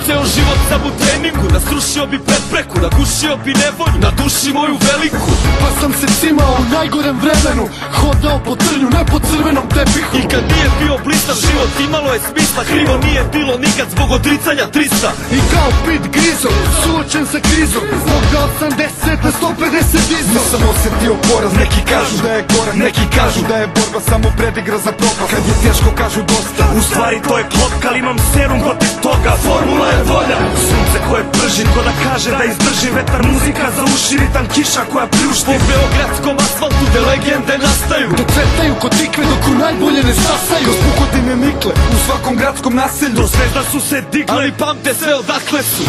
ceo život sam u treningu, nasrušio bi prepreku, nagušio bi nevolju, na duši moju veliku. Pa sam se cimao u najgorem vremenu, hodao po trnju, ne po crvenom tepihu. I kad nije bio blistav život imalo je smisla, krivo nije bilo nikad zbog odricanja 300. I kao Pit Grizo, suočen sa krizom, zbog da 80 na 150 dizo. Nisam osjetio poraz, neki kažu da je gorak, neki kažu da je borba samo predigra za propast. Kad je teško kažu dosta, u stvari to je klopka, ali imam serum protiv toga. Formula je volja, sunce koje prži, ko da kaže da izdrži vetar, muzika za uši, ritam kiša koja pljušti. Po beogradskom asfaltu gde legende nastaju, da cvetaju kod tikve dok u najbolje ne stasaju. Kroz pukotine nikle u svakom gradskom naselju, do zvezda su se digle, ali pamte sve odakle su.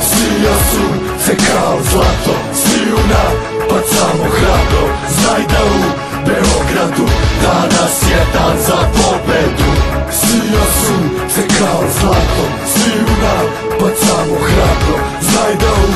Sija sunce kao zlato, sviju napad samo hrabro. Znaj da u Beogradu danas je dan za pobedu. Sija sunce kao zlato, sviju napad samo hrabro. Znaj da u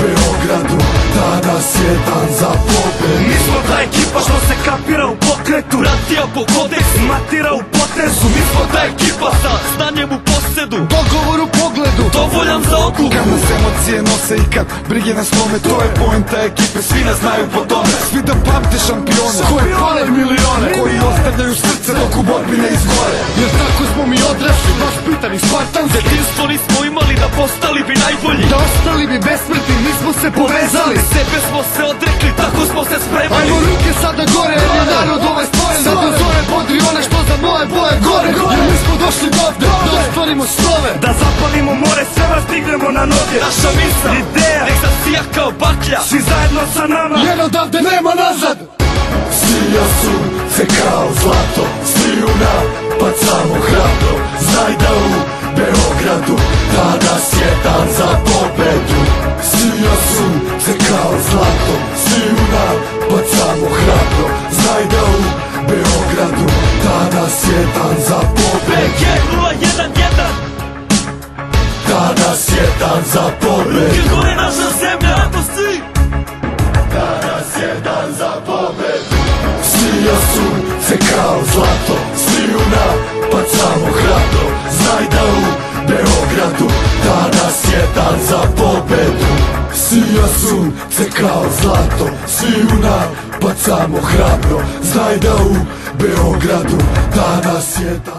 Beogradu danas je dan za pobedu. Mi smo ta ekipa što se kapira u pokretu, ratija po kodeksu, matira u potezu. Mi smo ta ekipa sa znanjem u posedu, dogovor u pogledu, dovoljan za odluku. Kad nas emocije nose i kad brige nas slome, to je poenta ekipe, svi nas znaju po tome. Svi da pamte šampione koje pale milione, koji ostavljaju srce dok u borbi ne izgore. Jer tako smo mi odrasli, baš pitani spartanski. Detinstvo nismo imali da postali bi najbolji, da ostali bi besmrtni, nismo se povezali. Sebe smo se odrekli, tako smo se spremali. Ajmo ruke sada gore, jer je narod ovaj stvoren. Sad do zore bodri one što za moje boje gore. Jer mi smo došli dovde, da ostvarimo snove, da zapalimo more, sve vas stignemo na noge. Naša misla, ideja, nek zasija kao baklja, svi zajedno sa nama, jer odavde nema nazad. Sija sunce kao zlato, sviju napad samo hrabro. Znaj da u Beogradu danas je dan za pobedu. Sija sunce kao zlato, sviju napad samo hrabro. Znaj da u Beogradu danas je dan za pobedu. BG 011, danas je dan za pobedu. Ruke gore naša zemlja, to si. Danas je dan za pobedu. Sija sunce kao zlato, sviju napad samo hrabro. Znaj da u Beogradu danas je dan za pobedu. Sija sunce kao zlato, sviju napad samo hrabro. Znaj da u Beogradu danas je dan